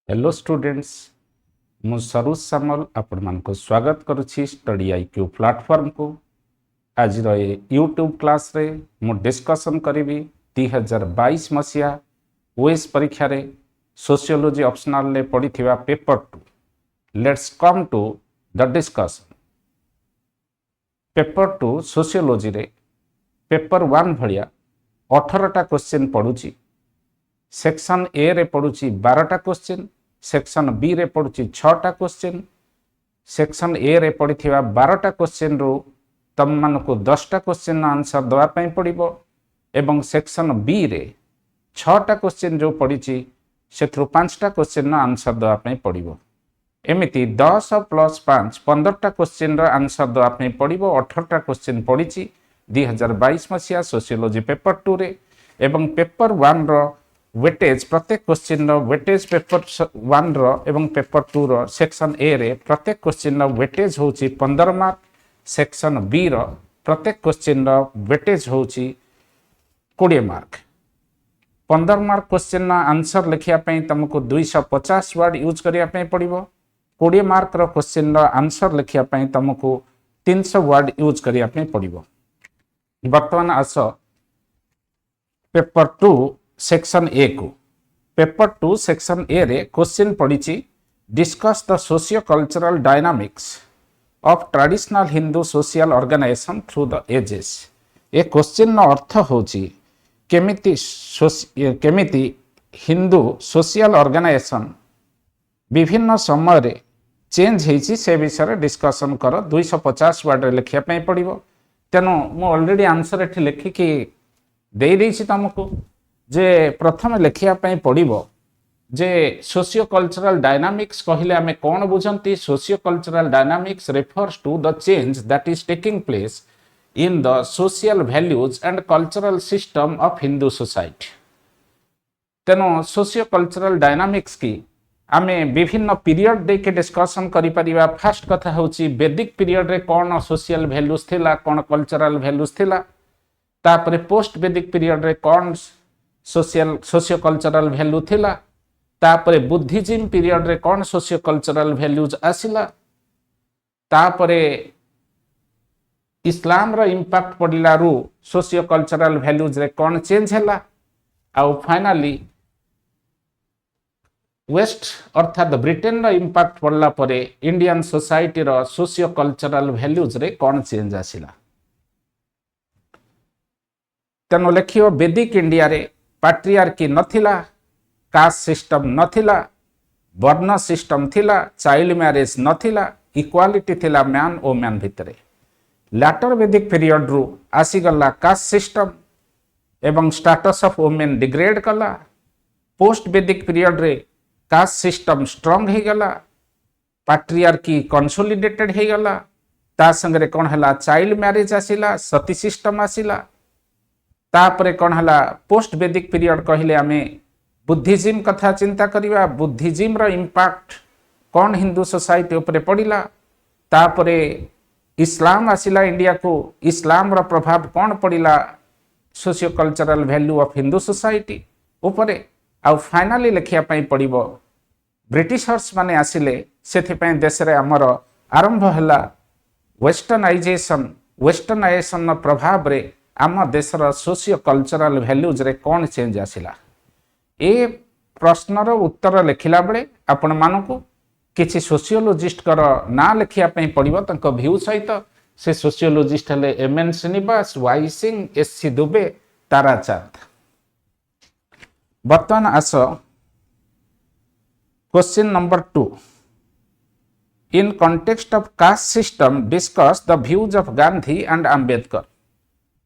Hello students मु सरोज सामल आपण मानक स्वागत करुछि स्टडी आईक्यू प्लेटफॉर्म को। आज यूट्यूब क्लास रे मु डिस्कशन करी 2022 मसीहा ओएस परीक्षा रे सोशियोलॉजी ऑप्शनल ले पढ़िथिबा paper 2। Let's come to the discussion. Paper 2 sociology रे पेपर 1 भलिया 18टा क्वेश्चन पढुछि। सेक्शन ए रे पढुछि 12टा क्वेश्चन, सेक्शन बी रे पढुछि 6टा क्वेश्चन। सेक्शन ए रे पढिथिबा 12टा क्वेश्चन रो तम मानको 10टा क्वेश्चन आंसर दवा पई पड़िबो एवं सेक्शन बी रे 6टा क्वेश्चन जो पढिछि सेथरो 5टा क्वेश्चन आंसर दवा पई पड़िबो। एमिति 10 + 5 15टा क्वेश्चन रो आंसर दवा पई पड़िबो। 18टा क्वेश्चन पढिछि 2022 मसीहा सोशियोलॉजी पेपर 2 रे एवं पेपर 1 रो वेटेज प्रत्येक क्वेश्चन रो वेटेज पेपर 1 रो एवं पेपर 2 रो सेक्शन ए रे प्रत्येक क्वेश्चन रो वेटेज होची 15 मार्क। सेक्शन बी रो प्रत्येक क्वेश्चन रो वेटेज होची 20 मार्क। 15 मार्क क्वेश्चन ना आंसर लिखिया पई तुमको 250 वर्ड यूज करिया पई पड़िबो। 20 मार्क रो क्वेश्चन रो आंसर लिखिया पई तुमको 300 वर्ड यूज करिया पई पड़िबो। वर्तमान आस पेपर 2 सेक्शन ए को। पेपर 2 सेक्शन ए रे क्वेश्चन पढ़ी discuss the socio cultural dynamics of traditional Hindu social organization through the ages. ए क्वेश्चन न अर्थ होची केमिति हिंदू सोशल ऑर्गेनाइजेशन विभिन्न समय रे चेंज होईची से विषय डिस्कशन कर। 250 वर्ड लिखिया पई पड़िबो। तेनो मु ऑलरेडी आंसर एठी लिखिकी दे देइछि तुमको जे प्रथम लिखिया पई पड़िबो जे सोशियो कल्चरल डायनामिक्स कहले आमे कोन बुझंती। Socio cultural dynamics refers to the change that is taking place in the social values and cultural system of Hindu society. तेनो सोशियो कल्चरल डायनामिक्स की आमे विभिन्न पीरियड दे के डिस्कशन करि परिबा। फर्स्ट कथा होची वैदिक पीरियड रे कोन सोशल वैल्यूज थिला, कोन कल्चरल वैल्यूज थिला। तापरे पोस्ट वैदिक पीरियड रे कोन सोशियो कल्चरल वैल्यू थिला। तापरे बुद्धिज्म पीरियड रे कोन सोशियो कल्चरल वैल्यूज आसिला। तापरे इस्लाम रो इंपैक्ट पड़िला रु सोशियो कल्चरल वैल्यूज रे कोन चेंज हैला। आउ फाइनली वेस्ट अर्थात ब्रिटेन रो इंपैक्ट पड़ला परे इंडियन सोसाइटी रो सोशियो कल्चरल वैल्यूज रे कोन चेंज आसिला। तेनो लेखियो वैदिक इंडिया रे पैट्रियार्की नथिला, कास्ट सिस्टम नथिला, वर्ण सिस्टम थिला, चाइल्ड मैरिज नथिला, इक्वालिटी थिला मैन ओ मैन भितरे। लैटर वैदिक पीरियड रु आसी गला कास्ट सिस्टम एवं स्टेटस ऑफ वुमेन डिग्रेड कला। पोस्ट वैदिक पीरियड रे कास्ट सिस्टम स्ट्रांग हे गला, पैट्रियार्की कंसोलिडेटेड हे गला। ता संगरे कोन हला चाइल्ड मैरिज आसिला, सती सिस्टम आसिला। तापरे कौन हला पोस्ट वैदिक पीरियड कहले आमे बुद्धिज्म कथा चिंता करिवा। बुद्धिज्म रो इंपैक्ट कौन हिंदू सोसाइटी उपरे पड़िला। तापरे इस्लाम आसिला इंडिया को, इस्लाम रो प्रभाव कौन पड़िला socio cultural value of Hindu society उपरे। आउ फाइनली लिखिया पई पड़िबो ब्रिटिशर्स माने आसिले सेथि पई देश रे हमर आरंभ हला वेस्टर्नाइजेशन रो प्रभाव रे आम देशर सोशियो कल्चरल वैल्यूज रे कौन चेंज आसिला। ए प्रश्नर उत्तर लिखिला बेले आपण मानकु किछि सोशियोलॉजिस्ट कर ना लिखिया पई पड़िबो तंको व्यू सहित। से सोशियोलॉजिस्ट हले M N Srinivas, Y Singh, S C Dube, Tarachand. वर्तमान आस question number 2। In context of caste system discuss the views of Gandhi and Ambedkar.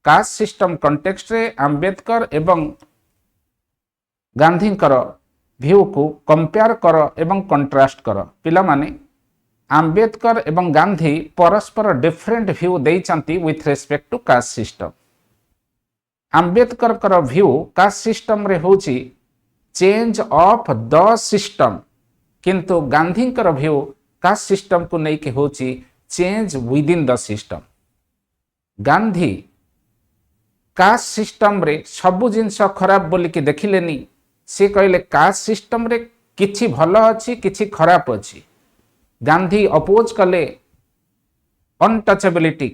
Caste system context रे अंबेडकर एवं गांधी कर व्यू को कंपेयर कर एवं कंट्रास्ट कर। पिला माने अंबेडकर एवं गांधी परस्पर डिफरेंट व्यू देइचंती with respect to caste system. Ambedkar कर व्यू कास्ट सिस्टम रे होची चेंज ऑफ द सिस्टम, किंतु गांधी कर व्यू कास्ट सिस्टम को नहीं के होची change with in the system. Gandhi caste system रे सबु जिनस खराब बोली कि देखिलेनी। से कहले कास्ट सिस्टम रे किछि भल अछि किछि खराब अछि। गांधी अपोज कले अनटचेबिलिटी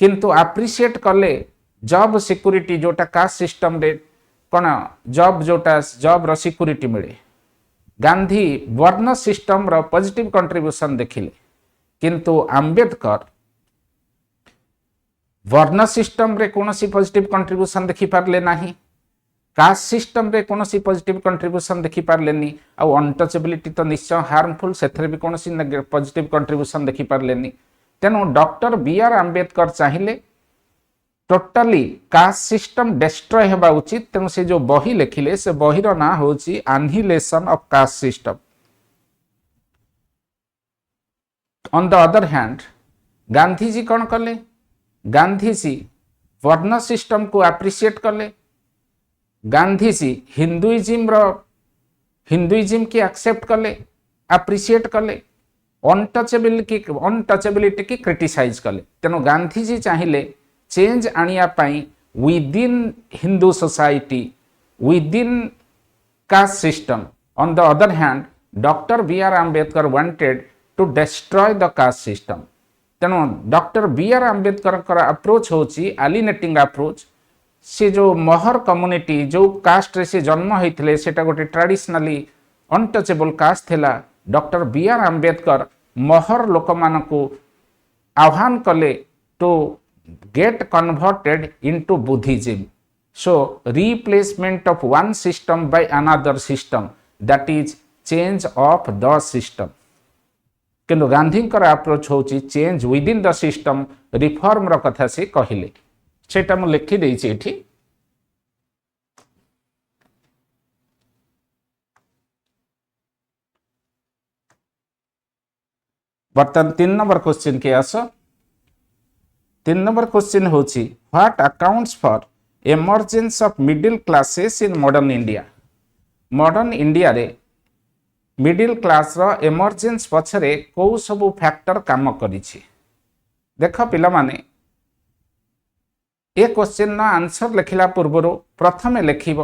किंतु एप्रिशिएट कले जॉब सिक्योरिटी जोटा कास्ट सिस्टम रे कौन जॉब जोटा जॉब रो सिक्योरिटी मिले। गांधी वर्ण सिस्टम रो पॉजिटिव कंट्रीब्यूशन देखिले किंतु आंबेडकर वर्ण सिस्टम रे कोनोसी पॉजिटिव कंट्रीब्यूशन देखि पारले नाही। कास्ट सिस्टम रे कोनोसी पॉजिटिव कंट्रीब्यूशन देखि पारलेनी। आ अनटचेबिलिटी तो निश्चय हार्मफुल सेथरे भी कोनोसी पॉजिटिव कंट्रीब्यूशन देखि पारलेनी। तेनु डॉक्टर बी आर आंबेडकर चाहिए टोटाली कास्ट सिस्टम डिस्ट्रॉय हेबा उचित। तेणु से जो बही लिखिले से बहीर ना होची annihilation of caste system. On the other hand Gandhi ji कौन कले? गांधी जी वर्ण सिस्टम को एप्रिशिएट कले। गांधी जी हिंदुइज्म की एक्सेप्ट कले, एप्रिशिएट कले, अनटचेबिलिटी की क्रिटिसाइज कले। तेणु गांधी जी चाहिए चेंज आनिया पाई within Hindu society, within caste system. On the other hand doctor B R Ambedkar wanted to destroy the caste system. तेणु doctor B R Ambedkar approach होची एलिनेटिंग अप्रोच। से जो महर कम्युनिटी जो कास्ट रे से जन्म होते सेटा गोटे ट्रेडिशनली अनटचेबल कास्ट थिला। Doctor B R Ambedkar Mahar लोक मान को आह्वान कले to get converted into Buddhism. So replacement of one system by another system, that is change of the system. किंतु गांधी अप्रोच होची change within the system, reform रो कथा से कहिले। सेटा मु लिखि देइछि एठी। बर्तन 3 नंबर क्वेश्चन के आस। 3 नंबर क्वेश्चन होची what accounts for emergence of middle classes in modern India. Modern India रे मिडिल क्लास रो एमर्जेंस पछरे को सब फैक्टर काम करिछि। देख पिला माने ए क्वेश्चन ना आंसर लिखिला पूर्व प्रथमे लिखिब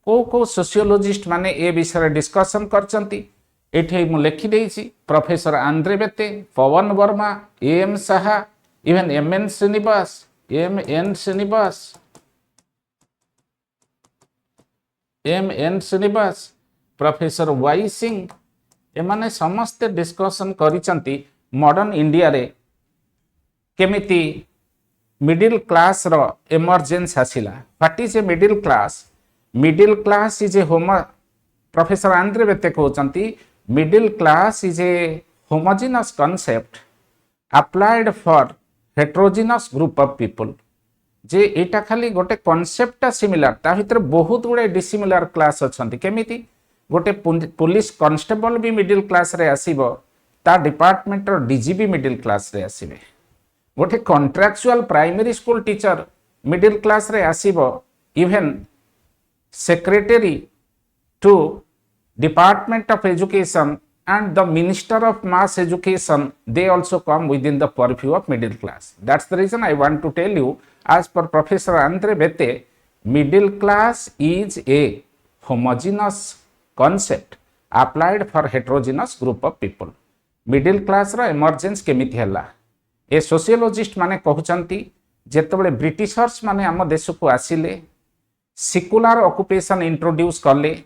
को सोशियोलॉजिस्ट माने ए विषय डिस्कशन करचंती। एठी मु लिखि देइछि professor Andre Beteille, Pavan Varma, M Saha, even M N Srinivas, professor Y Singh, एमाने समस्ते डिस्कशन करिचंती मॉडर्न इंडिया रे केमिति मिडिल क्लास रो एमर्जेंस आसिला। What is a middle class? Middle class is a professor Andre Beteille कहउचंती middle class is a homogeneous concept applied for heterogeneous group of people. जे एटा खाली गोटे कॉन्सेप्ट सिमिलर, ता भीतर बहुत गुडे डिसिमिलर क्लास अछंती। केमिति गोटे पुलिस कांस्टेबल भी मिडिल क्लास रे आसीबो, ता डिपार्टमेंट रो डीजी भी मिडिल क्लास रे आसीबे। गोटे contractual primary school teacher middle class रे आसीबो। Even secretary to department of education and the minister of mass education, they also come within the purview of middle class. That's the reason I want to tell you, as per Professor Andre Bete, middle class is a homogeneous concept applied for heterogeneous group of people. Middle class रो emergence केमिति हला? ए sociologist माने कहउचंती जेतबेले Britishers माने आम देश को आसिले, secular occupation introduce करले,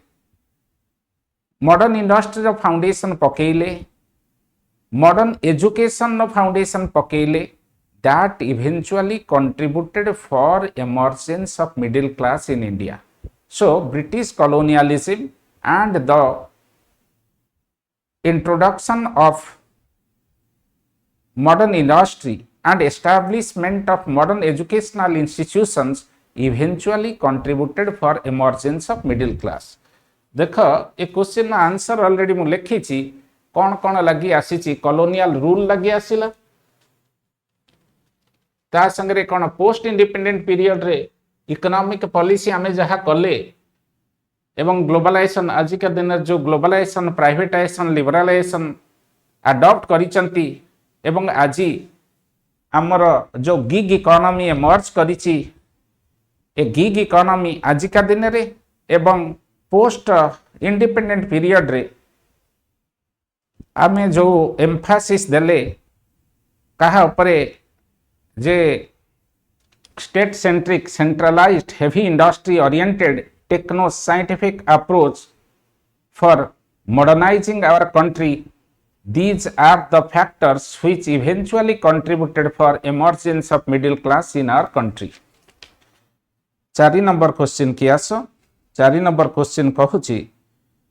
मॉडर्न इंडस्ट्री रो फाउंडेशन पकेइले, मॉडर्न एजुकेशन रो फाउंडेशन पकेइले, that eventually contributed for emergence of middle class in India. So British colonialism and the introduction of modern industry and establishment of modern educational institutions eventually contributed for emergence of middle class. देख ए question answer already मु लिखी कौन कौन लगी आसी colonial rule लगी आसिला ता संगे कौन पोस्ट इंडिपेंडेंट पीरियड रे इकोनॉमिक पॉलिसी आमे जहा कले एवं ग्लोबलाइजेशन आज के दिन जो ग्लोबलाइजेशन प्राइवेटाइजेशन लिबरलाइजेशन अडॉप्ट करिसंती एवं आज हमर जो गिग इकोनॉमी एमर्ज करिछि ए गिग इकोनॉमी आज का दिन रे एवं पोस्ट इंडिपेंडेंट पीरियड रे आमे जो एम्फासिस देले कहा उपरे जे state centric centralised heavy industry oriented techno scientific approach for modernizing our country. These are the factors which eventually contributed for emergence of middle class in our country. 4 number question की आसो 4 number question कहूची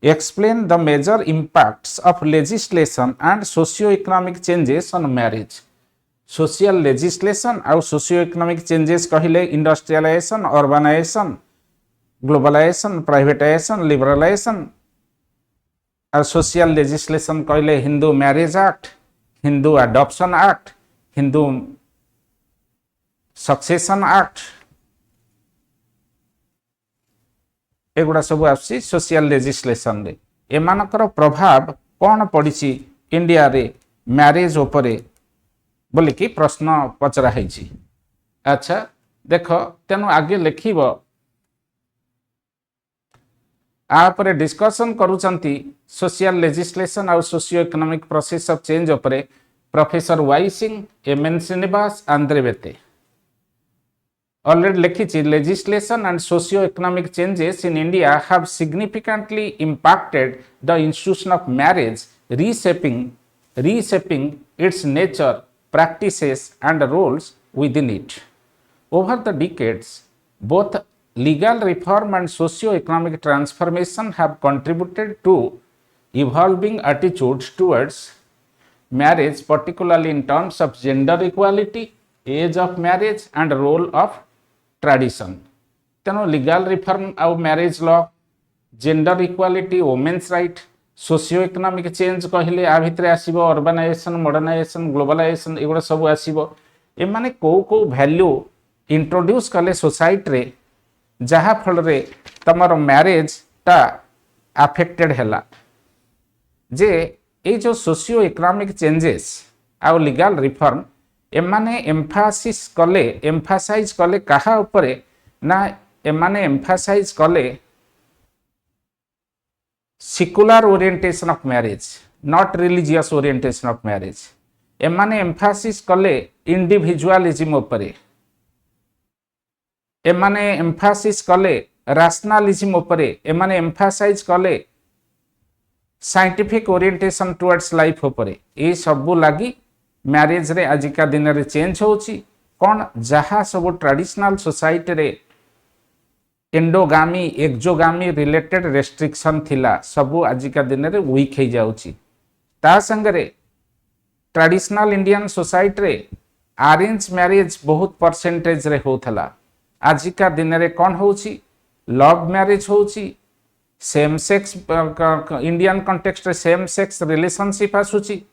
explain the major impacts of legislation and socio-economic changes on marriage. Social legislation और socio-economic changes कहले industrialization, urbanization, globalization, privatization, liberalization और social legislation कहले Hindu marriage act, Hindu adoption act, Hindu succession act, एगुड़ा सब आसी social legislation रे एमानकर प्रभाव कौन पड़ी इंडिया रे मैरिज उपरे बोली कि प्रश्न पचरा है। अच्छा देख तेणु आगे लिखिब आपरे डिस्कशन करूचंती सोशल लेजिस्लेशन और socio economic process of change उपरे professor Y Singh, M N. Srinivas, Andre Beteille already लिखी legislation and socio economic changes in India have significantly impacted the institution of marriage reshaping its nature, practices and roles within it. Over the decades, both legal reform and socio-economic transformation have contributed to evolving attitudes towards marriage, particularly in terms of gender equality, age of marriage and role of tradition. तेणु legal reform आउ marriage law, gender equality, women's right, socio economic change कहले आ भितर आसीबो urbanisation, modernisation, globalisation एगुड़ा सब आसीबो। ए माने को value introduce कले society रे जहा फल रे तमर मैरिज टा अफेक्टेड हैला। जे ए जो सोशियो इकोनॉमिक चेंजेस आउ लीगल रिफॉर्म एमाने एम्फासाइज कले कहा उपरे ना एमाने एम्फासाइज कले secular orientation of marriage, not religious orientation of marriage. एमाने एम्फासिस कले इंडिविजुअलिज्म उपरे, एमाने एम्फासिस कले रैशनलिज्म उपरे, एमाने एम्फासाइज कले साइंटिफिक ओरिएंटेशन टुवर्ड्स लाइफ उपरे। ए सबु लागी मैरिज रे आजिका दिन रे चेंज होची कोन जहा सब ट्रेडिशनल सोसाइटी रे एंडोगामी एक्सोगामी रिलेटेड रेस्ट्रिक्शन थिला सबु आजिका दिन रे वीक हो जाउची। ता संगरे ट्रेडिशनल इंडियन सोसाइटी रे अरेंज मैरिज बहुत परसेंटेज रे होथला। आजिका दिन रे कौन होची लव मैरिज होची, सेम सेक्स इंडियन कॉन्टेक्स्ट रे सेम सेक्स रिलेशनशिप आसुची,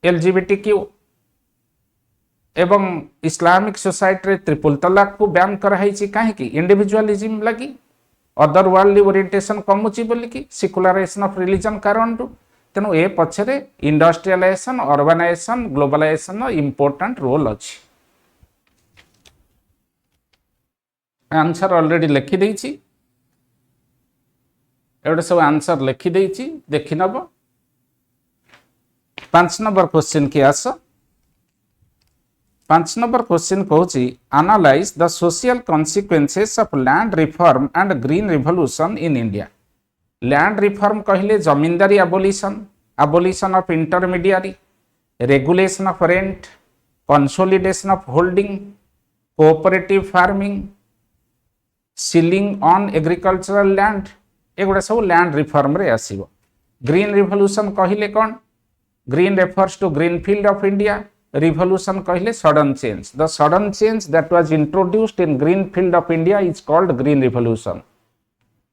एलजीबीटीक्यू एवं इस्लामिक सोसाइटी रे ट्रिपल तलाक को बैन कराई कहीं इंडिविजुअलिज्म लगी, अदर वर्ल्डली ओरिएंटेशन कमुची बोली कि सेकुलराइजेशन ऑफ रिलीजन कारण। तेणु ए पछरे industrialisation, urbanisation, globalisation important role अच्छी। आंसर ऑलरेडी लिखी देइछि, एवढे सब आंसर लिखी देइछि देखि नब। 5 नंबर क्वेश्चन की आस। 5 नंबर क्वेश्चन कहूची analyse the social consequences of land reform and green revolution in India. Land reform कहले zamindari abolition, abolition of intermediary, regulation of rent, consolidation of holding, cooperative farming, ceiling on agricultural land, एगुड़ा सब land reform रे आसीबो। Green revolution कहले कौन? Green refers to green field of India, revolution कहले sudden change. The sudden change that was introduced in green field of India is called green revolution.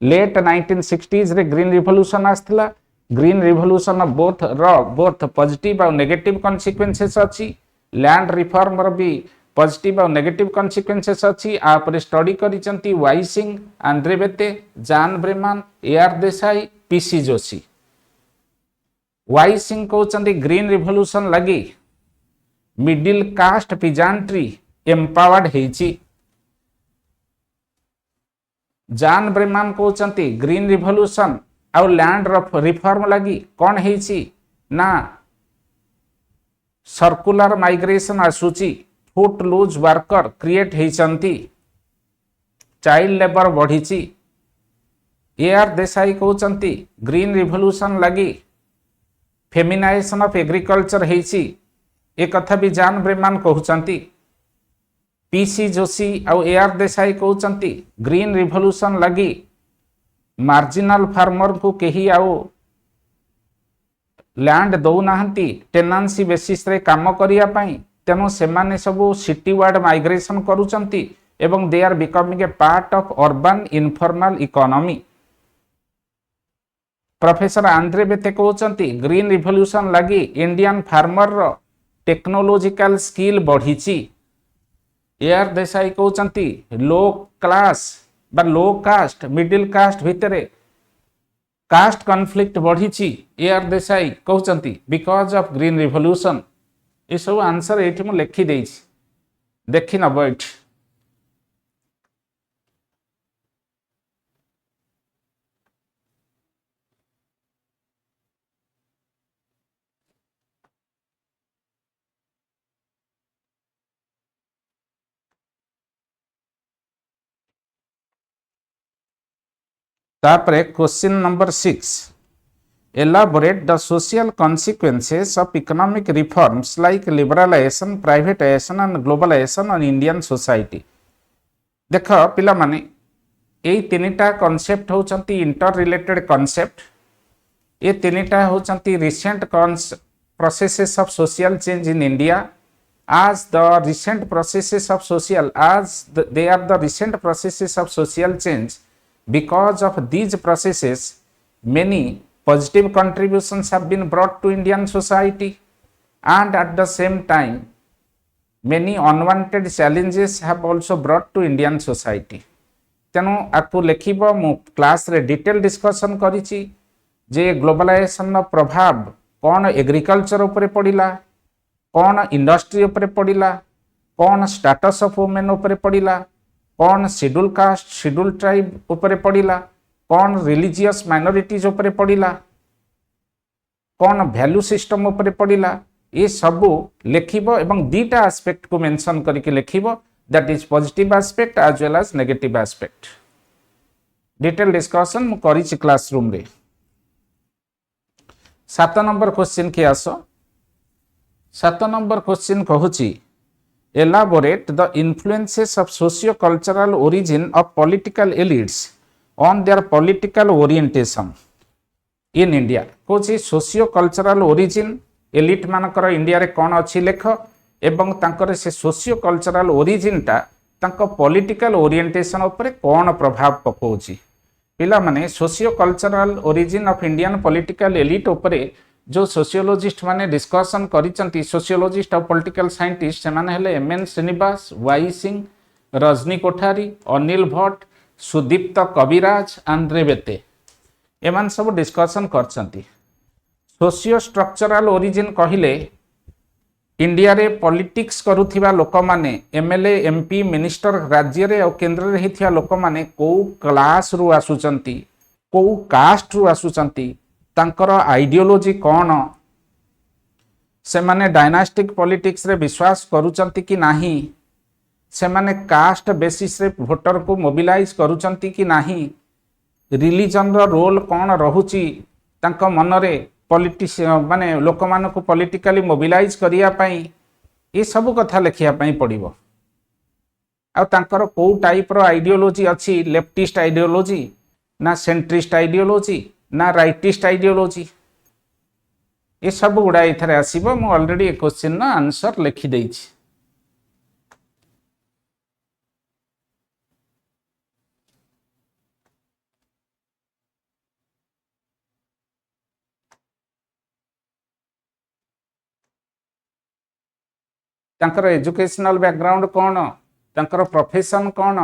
Late 1960s रे green revolution आस्थिला। Green revolution both positive और negative consequences अछि। Land reform रो भी positive और negative consequences अछि। आप study करिसंती Y Singh, Andre Beteille, Jan Breman, A R. Desai, P C Joshi. Y Singh कहउचंती ग्रीन रिवोल्यूशन लगी मिडिल कास्ट पिजांट्री एम्पावर्ड हेची। जान ब्रेमान कहउचंती ग्रीन रिवोल्यूशन आउ लैंड रिफॉर्म लगी कौन है ना सर्कुलर माइग्रेशन आसूची फुट लूज वर्कर क्रिएट होती चाइल्ड लेबर बढ़ी AR देसाई कहते ग्रीन रिवोल्यूशन लगी फेमिनाइजेशन ऑफ एग्रीकल्चर होती एक कथा भी जान ब्रेमान कहते PC जोशी आउ AR देसाई कहते ग्रीन रिवोल्यूशन लगी मार्जिनल फार्मर को कही आउ लैंड दौना टेनांसी बेसिस रे काम करिया पई तेणु सेमाने सबू सिटी वार्ड माइग्रेशन करूचंती एवं they are becoming a part of urban informal economy. Professor Andre Beteille कहते ग्रीन रिवोल्यूशन लगी इंडियन फार्मर रो टेक्नोलॉजिकल स्किल बढ़ीची। AR देसाई कहते लो क्लास बा लो कास्ट मिडिल कास्ट भितरे कास्ट कॉन्फ्लिक्ट बढ़ी। AR देसाई कहते बिकॉज ऑफ ग्रीन रिवोल्यूशन। ये सब आंसर ये मुझे लिखी देखी नब ये तापरे question number 6 elaborate the social consequences of economic reforms like liberalization, privatization and globalization on Indian society। देख पिला माने यही तीनटा कॉन्सेप्ट होचंती इंटर रिलेटेड कॉन्सेप्ट। ये तीनटा होचंती recent processes of social change in India as the recent processes of social they are the recent processes of social change। because of these processes many positive contributions have been brought to Indian society and at the same time many unwanted challenges have also brought to Indian society। तेणु आपको लिखिबो मु class रे detail discussion करिछि जे globalisation no प्रभाव कौन agriculture उपरे पड़िला कौन industry उपरे पड़िला कौन स्टेटस ऑफ वुमेन उपरे पड़िला कौन शेड्यूल कास्ट शेड्यूल ट्राइब उपरे पड़िला कौन रिलीजियस माइनॉरिटीज उपरे पड़िला कौन वैल्यू सिस्टम उपरे पड़िला ये सबू लिखिबो एवं दीटा एस्पेक्ट को मेंशन करके लिखिबो that is positive aspect as well as negative aspect. Detail discussion मु करिछि क्लासरूम रे। 7 नंबर क्वेश्चन के आसो। 7 नंबर क्वेश्चन कहूछि elaborate the influences of socio-cultural origin of political elites on their political orientation in India। कहूछि socio-cultural origin elite मानकर India रे कौन अच्छी लेख एवं तांकर से socio-cultural origin टा तांको political orientation उपरे कौन प्रभाव पकाउछि। पिला माने socio-cultural origin of Indian political elite उपरे जो सोशियोलॉजिस्ट माने डिस्कशन करिसंती सोशियोलॉजिस्ट और पॉलिटिकल साइंटिस्ट से माने हेले MN श्रीनिवास वाई सिंह रजनी कोठारी अनिल भट्ट सुदीप्त कविराज आंद्रे बेते एमान सब डिस्कशन करछंती। सोशियो स्ट्रक्चरल ओरिजिन कहिले इंडिया रे पॉलिटिक्स करुथिबा लोक माने MLA MP मिनिस्टर राज्य रे और केंद्र रे हिथिया लोक माने को क्लास रु आसुचंती को कास्ट रु आसुचंती तांकर आइडियोलॉजी कौन से माने डायनास्टिक पॉलिटिक्स रे विश्वास करूचंती कि नाही से माने कास्ट बेसिस रे वोटर को मोबिलाइज करूचंती कि नाही रिलीजन रो रोल कौन रहुची तांको मन रे पॉलिटिशियन माने लोक मान को पॉलिटिकली मोबिलाइज करिया पई ये सब कथा लिखिया पई पड़िबो। आ तांकर को टाइप रो आइडियोलॉजी अछि लेफ्टिस्ट आइडियोलॉजी ना सेंट्रिस्ट आइडियोलॉजी ना राइटिस्ट आइडियोलॉजी ये सब गुड़ा इथरे आसीबो। मु ऑलरेडी ए क्वेश्चन ना आंसर लिखि देइछि। तांकर एजुकेशनल बैकग्राउंड कौन तांकर प्रोफेशन कौन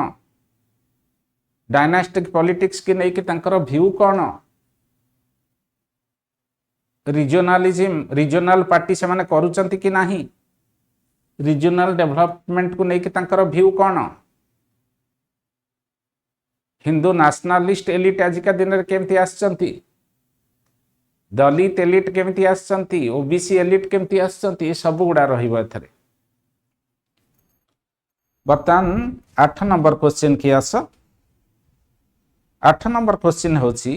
डायनास्टिक पॉलिटिक्स की नहीं कि तांकर व्यू कौन रिजनलिज्म रिजनल पार्टी से माने करूचंती कि नाही रिजनल डेवलपमेंट को लेकिन तांकर व्यू कौन हिंदू नेशनलिस्ट एलिट आजिका दिन में केमती आसचंती दलित एलिट केमती आसचंती, ओबीसी एलिट केमती आसचंती, सब गुड़ा रहिबो एथरे। बर्तमान 8 नंबर क्वेश्चन की आस। 8 नंबर क्वेश्चन होची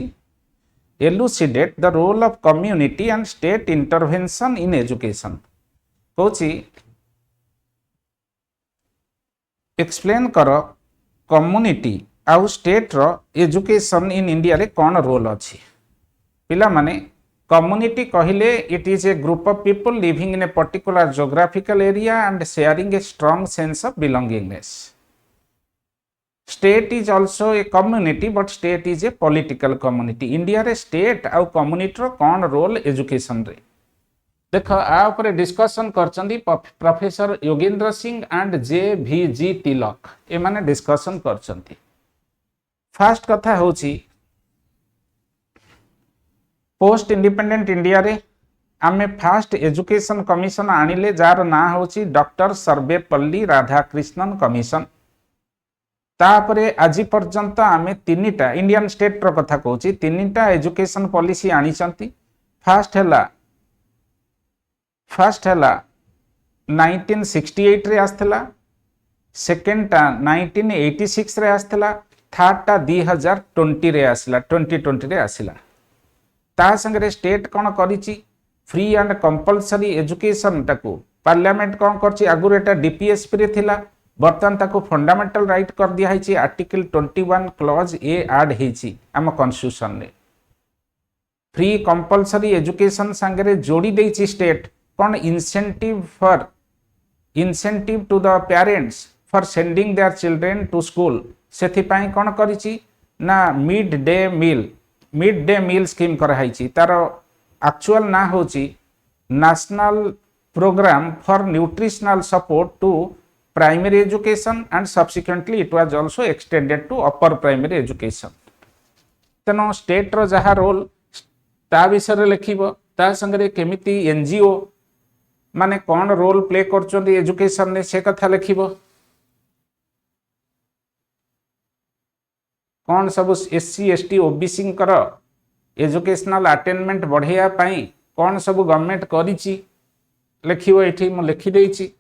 elucidate the role of community and state intervention in education। कोची एक्सप्लेन कर कम्युनिटी आउ स्टेट रो एजुकेशन इन इंडिया रे कौन रोल अच्छी। पिला माने कम्युनिटी कहले it is a group of people living in a particular geographical area and sharing a strong sense of belongingness. State is also a community but state is a political community. India रे state आउ community रो कौन role education रे। देख आ discussion करचंदी professor Yogendra Singh and जे.भी.जी. तिलक ए माने discussion करचंदी। First कथा होची पोस्ट इंडिपेंडेंट इंडिया रे आमे फर्स्ट एजुकेशन कमिशन आनिले जार ना होची डॉक्टर सर्वेपल्ली राधाकृष्णन कमिशन। तापरे आज पर्यंत आमे तीनिटा इंडियन स्टेट रो कथा कहूची तीनिटा एजुकेशन पॉलिसी आनिचंती। फर्स्ट हैला 1968 रे आस्थला, सेकेंड टा 1986 रे आस्थला, थर्ड टा 2020 रे आसला 2020 रे आसिला। ता संगे स्टेट कौन करिची फ्री एंड कंपलसरी एजुकेशन टाकू पार्लियामेंट कौन करची आगुर एटा डीपीएसपी रे थिला बर्तमान ताकू फंडामेंटल राइट कर दिया है आर्टिकल 21 क्लॉज ए ऐड हेची आम कॉन्स्टिट्यूशन ने। फ्री कंपलसरी एजुकेशन संगे जोड़ी देची स्टेट कौन incentive to the parents for sending their children to school से कौन करिची ना मिड डे मील स्कीम कराई तार एक्चुअल ना होची national programme for nutritional support to primary education and subsequently it was also extended to upper primary education. तेनो state रो जहा रोल ता विषय लिखिबो ता संगे केमिति एनजीओ माने कौन रोल प्ले करचोंदी एजुकेशन ने से कथा लिखिबो। कौन सब एससी एसटी ओबीसी कर एजुकेशनल अटेनमेंट बढ़ाया पाई कौन सब गवर्नमेंट करिची लिखिबो। एठी मु लिखि देइची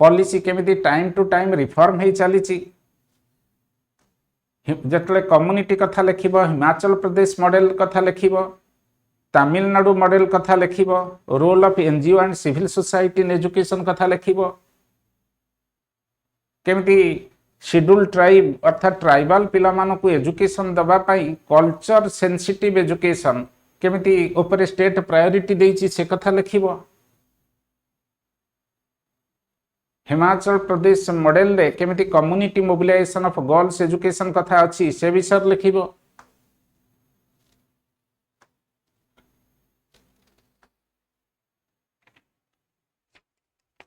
पॉलिसी केमिति टाइम टू टाइम रिफॉर्म हे चलीची। जतले कम्युनिटी कथा लिखिबो हिमाचल प्रदेश मॉडल कथा लिखिबो, तमिलनाडु मॉडल कथा लिखिबो, role of NGO and civil society in education कथा लिखिबो, केमिति शेड्यूल ट्राइब अर्थात ट्राइबल पिला मानकु एजुकेशन दबा पाई कल्चर सेंसिटिव एजुकेशन केमिति ऊपर स्टेट प्रायोरिटी देइची से कथा लिखिबो। हिमाचल प्रदेश मॉडल रे केमिति community mobilization of girls education कथा अछि से विषय लिखिबो।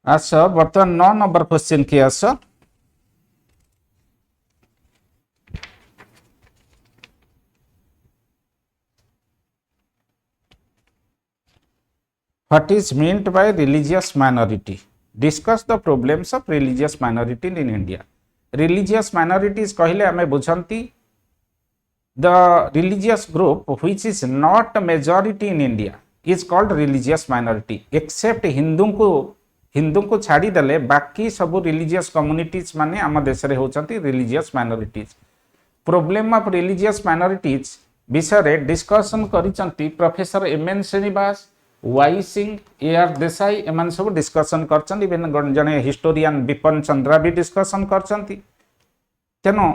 आस बर्तमान 9 नंबर क्वेश्चन की आस। What is meant by religious minority? Discuss the problems of religious minority in India. Religious minorities कहले हमें बुझंती the religious group which is not majority in India is called religious minority except Hindu को छाड़ी देले बाकी सब religious communities माने आम देश रे होचंती religious minorities. Problem of religious minorities विषय रे डिस्कशन करिसंती professor M N Srinivas, Y Singh, A R Desai एमान सब डिस्कशन करचंती। जने हिस्टोरियन विपिन चंद्रा भी डिस्कशन करचंती। तेनो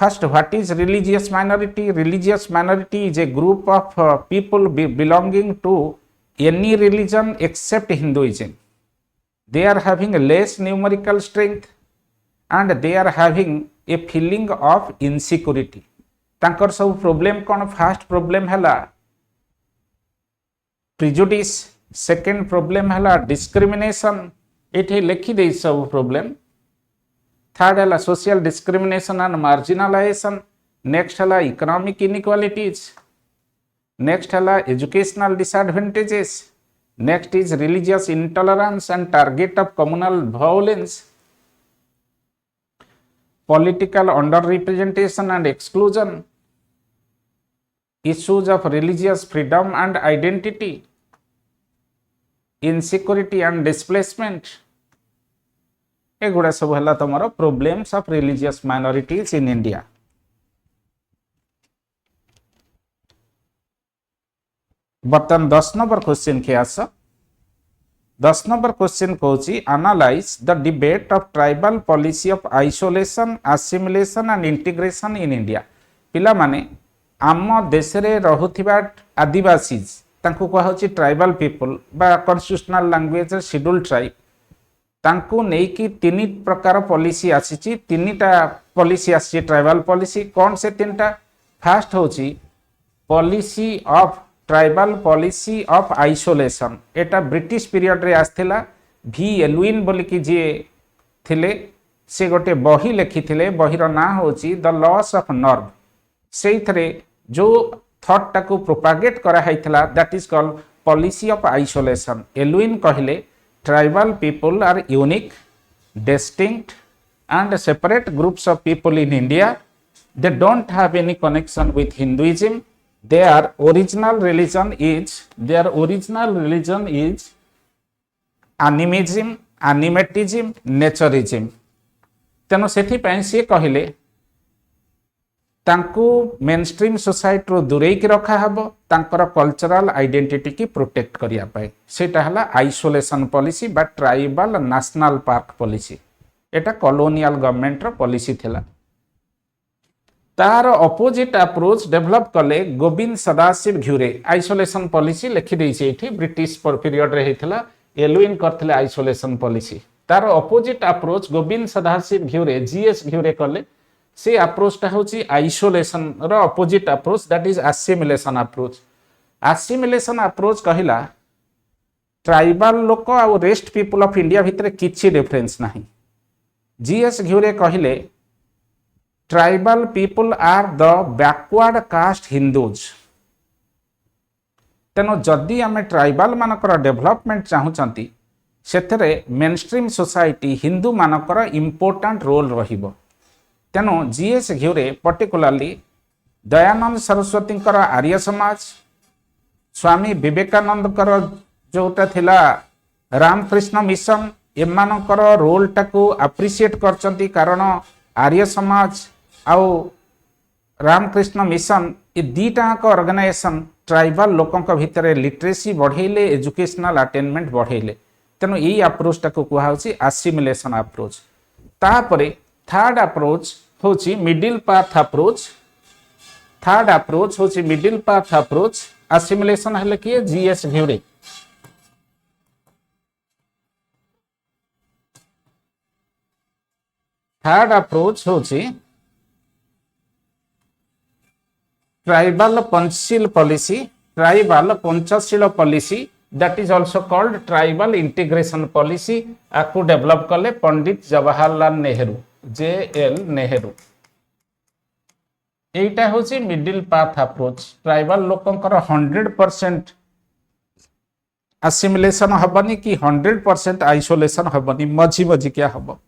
first what is religious minority? Religious minority is a group of people belonging to any religion except Hinduism. They are having less numerical strength and they are having a feeling of insecurity. तांकर सब problem कौन? First problem हैला prejudice, second problem हैला discrimination एठी लिखि दे सब problem, third हैला social discrimination and marginalisation, next हैला इकोनॉमिक इनइक्वालिटीज, नेक्स्ट है educational disadvantages, next is religious intolerance and target of communal violence, political under representation and exclusion, issues of religious freedom and identity, insecurity and displacement, एगुड़ा सब है तुम problems of religious minorities in India. बर्तन 10 number question के आस। 10 number question कहूँ analyse the debate of tribal policy of isolation assimilation and integration in India. पिला माने आम देश रे रहुथिबा आदिवासीज तांको कहउची ट्राइबल पीपल बा कॉन्स्टिट्यूशनल लैंग्वेज शेड्यूल ट्राइब तांको नेकी तीन प्रकार पॉलिसी आसी। तीनटा पॉलिसी आसी ट्राइबल पॉलिसी। कौन से तीनटा? फास्ट होची policy of tribal policy of isolation. Etah British period रे आस्थिला। भी एलुइन बोली कि जे थिले से गोटे बही लिखी थिले। बहीर ना होची द लॉस ऑफ नर्व। सेइथरे जो थॉट टाको प्रोपागेट करा हैथिला that is called policy of isolation. Elwin कहले tribal people are unique distinct and separate groups of people in India. They don't have any connection with Hinduism. Their original religion is animism, animatism, naturism. तेनो सेठी पई से कहले तांको mainstream society रो दूरेई के रखा हबो तांकर कल्चरल आइडेंटिटी की प्रोटेक्ट करिया पाए। सेटा हला आइसोलेशन पॉलिसी बा ट्राइबल नेशनल पार्क पॉलिसी। एटा कॉलोनियल गवर्नमेंट रो पॉलिसी थिला। तार अपोजिट अप्रोच डेवलप कले गोविंद सदाशिव घ्युरे। आइसोलेशन पॉलिसी लिखि देछि एठी ब्रिटिश पीरियड रे हेथिला। एलुइन करथिले आइसोलेशन पॉलिसी। तार opposite approach Govind Sadashiv Ghurye G S Ghurye कले। से अप्रोचटा होछि आइसोलेशन रो opposite approach that is assimilation approach. Assimilation approach कहिला ट्राइबल लोक आ रेस्ट पीपल ऑफ इंडिया भितरे किछि डिफरेंस नाही। जीएस घ्युरे कहले tribal people are the backward caste Hindus. तेनो जदि आमे ट्राइबल मानकर डेवलपमेंट चाहूचंती सेथरे मेनस्ट्रीम सोसाइटी हिंदू मानकर इंपोर्टेंट रोल रहिबो। तेनो जीएस घ्युरे पर्टिकुलरली दयानंद सरस्वती आर्य समाज, स्वामी विवेकानंद जोटा थिला रामकृष्ण मिशन एमानकर रोल टाको अप्रिशिएट करचंती। कारण आर्य समाज आउ रामकृष्ण मिशन ए दीटाक ऑर्गेनाइजेशन ट्राइबल लोकंक भितरे लिटरेसी बढ़ेले, एजुकेशनल अटेनमेंट बढ़ेले। तेणु यही अप्रोच टाको कुहा होची असिमिलेशन अप्रोच। तापरे थर्ड अप्रोच होची middle path approach. Third approach होची मिडिल पाथ अप्रोच। असिमिलेशन हले कि जीएस घ्युरे। थर्ड अप्रोच होची tribal Panchsheel policy. Tribal Panchsheel policy that is also called tribal integration policy. आपको डेवलप कले पंडित जवाहरलाल नेहरू JL नेहरू। एटा होची मिडिल पाथ अप्रोच। ट्राइबल लोकंकर 100% असिमिलेशन हबनी कि 100% आइसोलेशन हबनी, मझी मझी क्या हब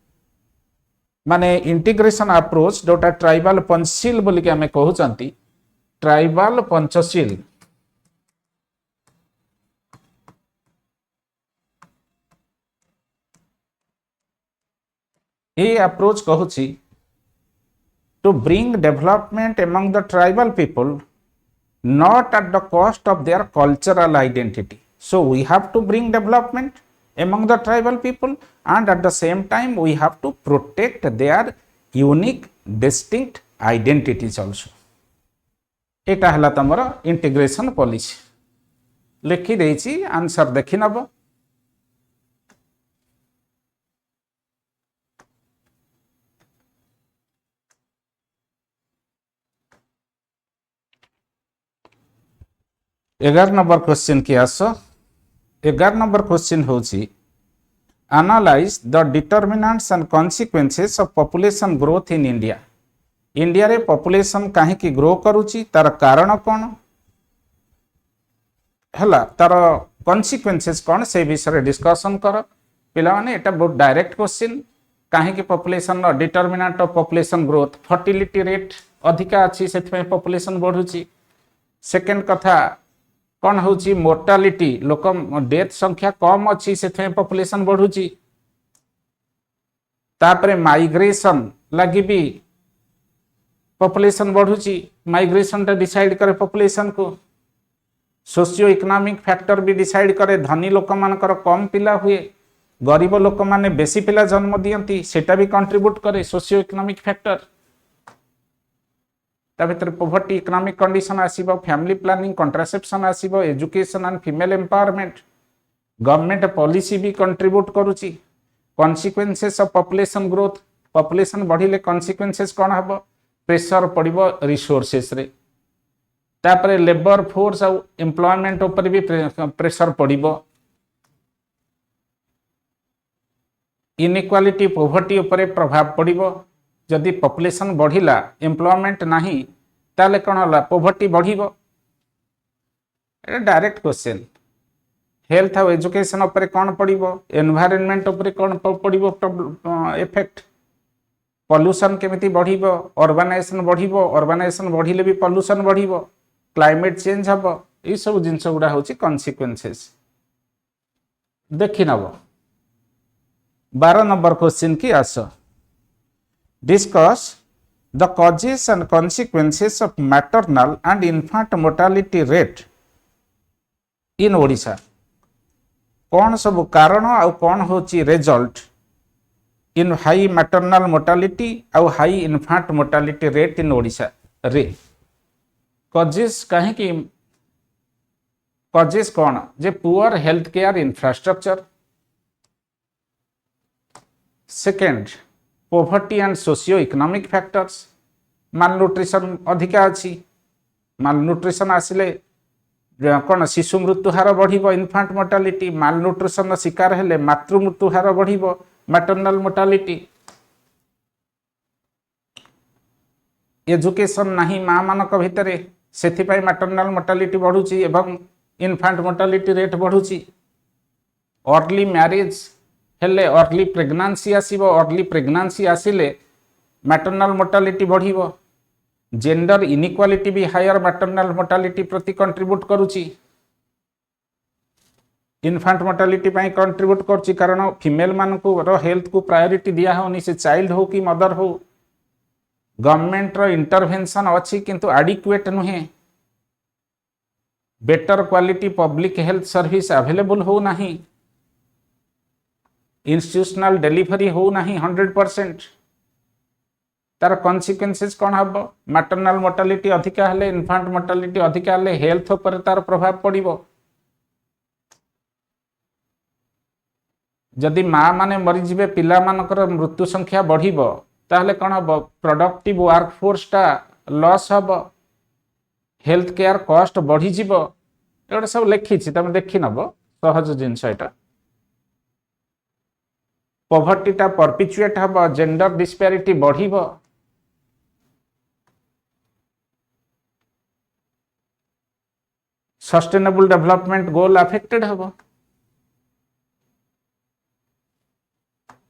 माने इंटीग्रेशन अप्रोच जोटा ट्राइबल पंचशील बोली के हमें कहउचंती। ट्राइबल पंचशील ये अप्रोच कहूची to bring development among the tribal people not at the cost of their cultural identity. So we have to bring development among the tribal people and at the same time we have to protect their unique distinct identities also. एटा हला तमरो integration policy. लिखि देछि answer देखि नबो। एगार number question की आस। 11 number question होची analyse the determinants and consequences of population growth in India. India रे population काहे की ग्रो करूची, तार कारण कौन हला, तार कॉन्सिक्वेंसेस कौन, से विषय डिस्कशन कर। पिला माने एटा बहुत डायरेक्ट क्वेश्चन। काहे की population determinant of population growth, fertility rate अधिका अछि सेथमे पॉपुलेशन बढ़ुची। सेकेंड कथा कौन होची मोर्टालिटी लोक डेथ संख्या कम अच्छी से पॉपुलेशन बढ़ुची तापरे माइग्रेशन लगी भी पॉपुलेशन बढ़ुची माइग्रेशन टा डिसाइड करे पॉपुलेशन को सोशियो इकोनॉमिक फैक्टर भी डिसाइड करे धनी लोक मानकर कम पिला हुए गरीब लोक माने बेसी पिला जन्म दियंती सेटा भी कंट्रीब्यूट करे सोशियो इकोनॉमिक फैक्टर ता भीतर पोवर्टी इकोनॉमिक कंडीशन आसीबो फैमिली प्लानिंग कंट्रासेप्शन आसीबो education and female empowerment government policy भी कंट्रीब्यूट करूची consequences of population growth population बढ़िले कॉन्सिक्वेंसेस कौन हबो प्रेशर पड़िबो रिसोर्सेस रे तापरे लेबर फोर्स और एम्प्लॉयमेंट ऊपर भी प्रेशर पड़िबो इनइक्वालिटी पोवर्टी ऊपर प्रभाव पड़िबो जदि पॉपुलेशन बढ़िला एम्प्लॉयमेंट नहीं ताले कौन होला पोवर्टी बढ़िबो एटा डायरेक्ट क्वेश्चन हेल्थ और एजुकेशन ऊपर कौन पड़िबो एनवायरनमेंट ऊपर कौन पड़िबो इफेक्ट पॉल्यूशन केमिति बढ़िबो अर्बानाइजेशन बढ़िले भी पॉल्यूशन बढ़िबो क्लाइमेट चेंज हबो ई सब जिंस गुडा होची कॉन्सिक्वेंसेस देखि नबो 12 नंबर क्वेश्चन की आस discuss the causes and consequences of maternal and infant mortality rate in Odisha कौन सब कारण और कौन होची result in high maternal mortality और high infant mortality rate in Odisha रे कॉजेस कहीं कि कॉजेस कौन जे poor health care infrastructure second poverty and socio economic factors malnutrition अधिका अच्छी मालन्यूट्रिशन आसिले कौन शिशु मृत्यु हार बढ़िबो इन्फेंट मोर्टालिटी मालन्यूट्रिशन शिकार हेले मातृ मृत्यु हार बढ़िबो मैटरनल मोर्टालिटी एजुकेशन नहीं माँ मानक भितरे सेथिपाई मैटरनल मोर्टालिटी बढ़ुची एवं इन्फेंट मोर्टालिटी रेट बढ़ुची अर्ली मैरिज हेले अर्ली प्रेग्नांसी आसीबो अर्ली प्रेग्नांसी आसिले मैटरनल मोर्टालिटी बढ़िबो जेंडर इनइक्वालिटी भी हायर मैटरनल मोर्टालिटी प्रति कंट्रीब्यूट करूची इन्फेंट मोर्टालिटी पाई कंट्रीब्यूट करूची कारण फीमेल मानकु रो हेल्थ को प्रायोरिटी दिया होनी से चाइल्ड हो कि मदर हो गवर्नमेंट रो इंटरवेंशन अच्छी किंतु एडिक्वेट नुहे better quality public health service available हो नहीं इंस्टीट्यूशनल डिलीवरी हो नहीं 100% तार कॉन्सिक्वेंसेस कौन हम मैटरनल मोर्टालिटी अधिका हेले इन्फेंट मोर्टालिटी अधिका हेले हेल्थ पर तार प्रभाव पड़िबो जदि माँ माने मरीजिबे पिला मानकर मृत्यु संख्या बढ़िबो ताहले कौन हम प्रोडक्टिव वर्कफोर्स टा लॉस हम हेल्थ केयर कॉस्ट बढ़ी जीवो एटा सब लिखी तुम देखि नब सहज जिनस एटा पॉवर्टी टा परपिचुएट हम जेंडर डिस्पैरिटी बढ़िबो सस्टेनेबल डेवलपमेंट गोल अफेक्टेड हम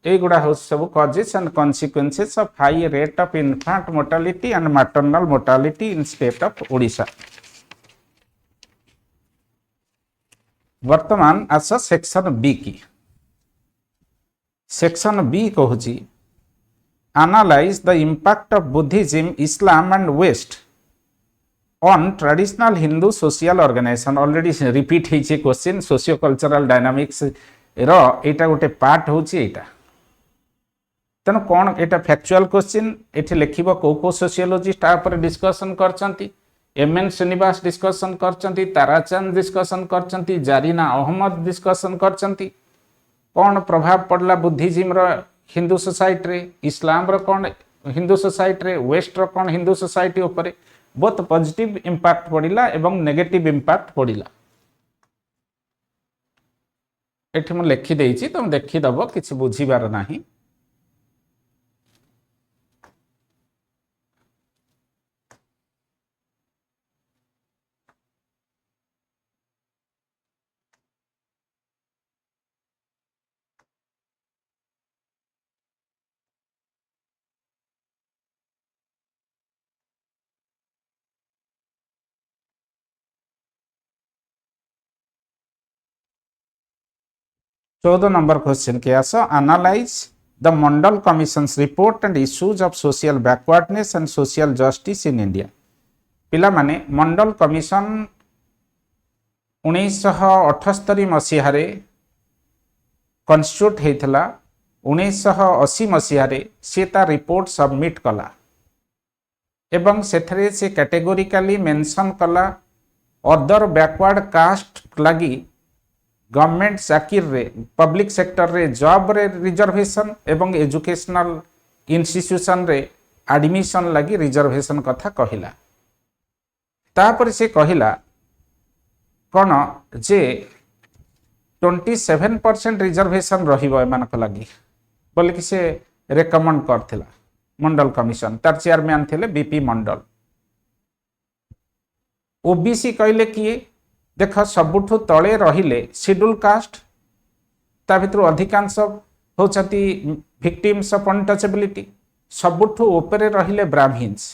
एगुड़ा हूँ सब causes and consequences of high rate of infant mortality and maternal mortality in state of Odisha वर्तमान आस सेक्शन बी की सेक्शन बी कहूँ analyse the impact of Buddhism Islam and West on traditional Hindu social organisation already repeat होइछे question socio cultural dynamics रो एटा गोटे part होची एटा तेणु कौन एटा फैक्चुअल क्वेश्चन एठी लिखिबो को सोशियोलॉजिस्ट पर डिस्कशन करचंती एमएन श्रीनिवास डिस्कशन करचंती ताराचंद डिस्कशन करचंती जारीना अहमद डिस्कशन करचंती कौन प्रभाव पड़ला बुद्धिज्म रो हिंदू सोसाइटी रे इस्लाम रो कौन हिंदू सोसाइटी रे वेस्ट रो कौन हिंदू सोसाइटी ऊपर बहुत पॉजिटिव इंपैक्ट पड़िला एवं नेगेटिव इंपैक्ट पड़िला एठी मैं लिखि देइछि तुम देखि दबो किछि बुझिबार नाही। 14 नंबर क्वेश्चन के आस analyse the Mandal commission's report and issues of social backwardness and social justice in India. पिला माने मंडल कमिशन 1978 मसीह कन्स्टिट्यूट होता 1980 मसीह सी ता रिपोर्ट सबमिट कला एवं सेथरे से कैटेगोरिकली मेंशन कला अदर बैकवर्ड कास्ट लगी गवर्नमेंट चाकिर रे पब्लिक सेक्टर रे जॉब रे रिजर्वेशन एवं एजुकेशनल इंस्टीट्यूशन रे एडमिशन लगी रिजर्वेशन कथा कहिला। तापर से कहिला कौन जे 27% रिजर्वेशन रहिबो एमानक लगी बोले कि से रेकमेंड करथिला मंडल कमिशन। तार चेयरमैन थिले बीपी मंडल। ओबीसी कहले किए देख सबुठु तले रहिले शेड्यूल कास्ट ता भितर अधिकांश होचती विक्टिम्स ऑफ अनटचेबिलिटी सबुठु ऊपर रहिले ब्राह्मण्स